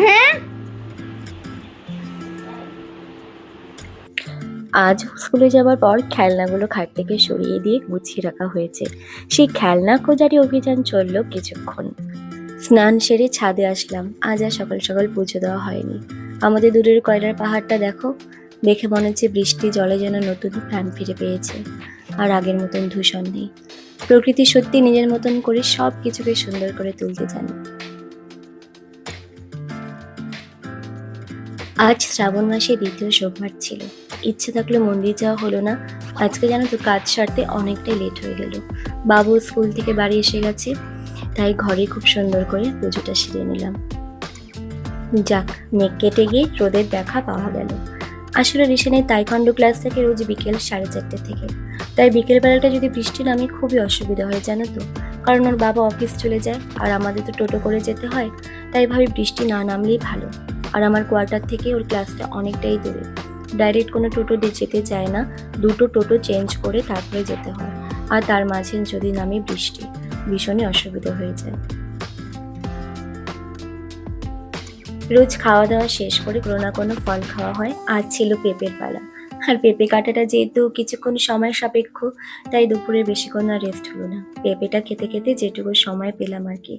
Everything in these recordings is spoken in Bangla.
হ্যাঁ, আজ স্কুলে যাবার পর খেলনাগুলো খাট থেকে সরিয়ে দিয়ে গুছিয়ে রাখা হয়েছে। সেই খেলনা খোঁজারই অভিযান চললো কিছুক্ষণ। স্নান সেরে ছাদে আসলাম। আজ আর সকাল সকাল পুজো দেওয়া হয়নি। আমাদের দূরের কয়লার পাহাড়টা দেখো, দেখে মনে হচ্ছে বৃষ্টি জলে যেন নতুন প্রাণ ফিরে পেয়েছে। আর আগের মতন দূষণ নেই। প্রকৃতি সত্যি নিজের মতন করে সব কিছুকে সুন্দর করে তুলতে জানে। আজ শ্রাবণ মাসে দ্বিতীয় সোমবার ছিল। ইচ্ছে থাকলে মন্দির যাওয়া হলো না। আজকে জানো তো কাজ সারতে অনেকটাই লেট হয়ে গেল। বাবু স্কুল থেকে বাড়ি এসে গেছে, তাই ঘরে খুব সুন্দর করে পুজোটা সেরে নিলাম। যাক, মেঘ কেটে গিয়ে রোদের দেখা পাওয়া গেল। আসলে রিসেনের তাইকোয়ান্ডো ক্লাস থেকে রোজ বিকেল 4:30 থেকে। তাই বিকেল বেলাটা যদি বৃষ্টি নামে খুবই অসুবিধা হয় জানো তো। কারণ ওর বাবা অফিস চলে যায় আর আমাদের তো টোটো করে যেতে হয়। তাই ভাবি বৃষ্টি না নামলেই ভালো। আর আমার কোয়ার্টার থেকে ওর ক্লাসটা অনেকটাই দূরে। ডাইরেক্ট কোনো টোটো দিয়ে যেতে চায় না, দুটো টোটো চেঞ্জ করে তারপরে যেতে হয়। আর তার মাঝে যদি নামে বৃষ্টি, ভীষণই অসুবিধা হয়ে যায়। রোজ খাওয়া দাওয়া শেষ করে কোনো না কোনো ফল খাওয়া হয়। আজ ছিল পেঁপের পালা। আর পেঁপে কাটাটা যেহেতু কিছুক্ষণ সময় সাপেক্ষ, তাই দুপুরে বেশিক্ষণ আর রেস্ট হলো না। পেঁপেটা খেতে খেতে যেটুকু সময় পেলাম আর কি।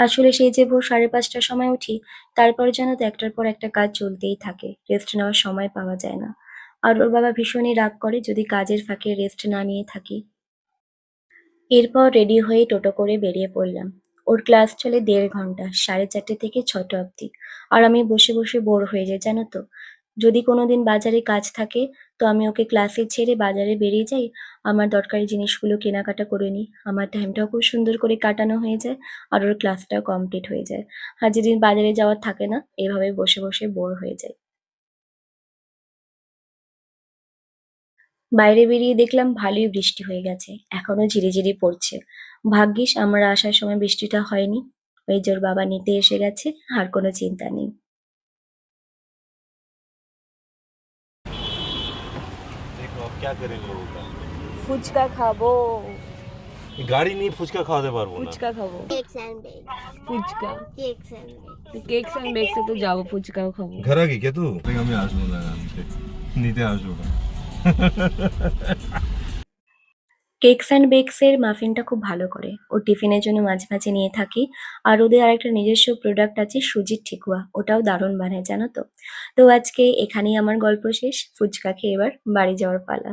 আসলে সেই যে ভোর 5:30টার সময় উঠি, তারপর যেন তো একটার পর একটা কাজ চলতেই থাকে, রেস্ট নেওয়ার সময় পাওয়া যায় না। আর ওর বাবা ভীষণই রাগ করে যদি কাজের ফাঁকে রেস্ট না নিয়ে থাকি। এরপর রেডি হয়ে টোটো করে বেরিয়ে পড়লাম। ওর ক্লাস চলে 1.5 ঘন্টা, 4:30 থেকে 6টা অবধি। আর আমি বসে বসে বোর হয়ে যাই জানো তো। যদি কোনোদিন বাজারে কাজ থাকে, তো আমি ওকে ক্লাসে ছেড়ে বাজারে বেরিয়ে যাই। আমার দরকারি জিনিসগুলো কেনাকাটা করে নিই। আমার টাইমটাও খুব সুন্দর করে কাটানো হয়ে যায়, আর ওর ক্লাসটাও কমপ্লিট হয়ে যায়। আর যেদিন বাজারে যাওয়ার থাকে না, এভাবে বসে বসে বোর হয়ে যাই। বাইরে বেরিয়ে দেখলাম ভালোই বৃষ্টি হয়ে গেছে, এখনো ঝিরিঝিরি পড়ছে। ভাগ্যিস আমরা আসার সময় বৃষ্টিটা হয়নি। ওই যে ওর বাবা নিতে এসে গেছে, আর কোনো চিন্তা নেই। देखो अब क्या करें लोगों का। ফুচকা খাবো। গাড়ি নিয়ে ফুচকা খাওয়াতে পারবো না। ফুচকা খাবো। Cakes and Bakes. ফুচকা। Cakes and Bakes. Cakes and বেকসে তো যাবো, ফুচকাও খাবো। घर आ गई क्या तू? আমি আসবো না, নিতে আসবো না। কেকস অ্যান্ড বেকস এর মাফিনটা খুব ভালো করে, ও টিফিনের জন্য মাঝে মাঝে নিয়ে থাকি। আর ওদের আরেকটা নিজস্ব প্রোডাক্ট আছে সুজির ঠেকুয়া, ওটাও দারুণ বানায় জানো তো। তো আজকে এখানেই আমার গল্প শেষ। ফুচকা খেয়ে এবার বাড়ি যাওয়ার পালা।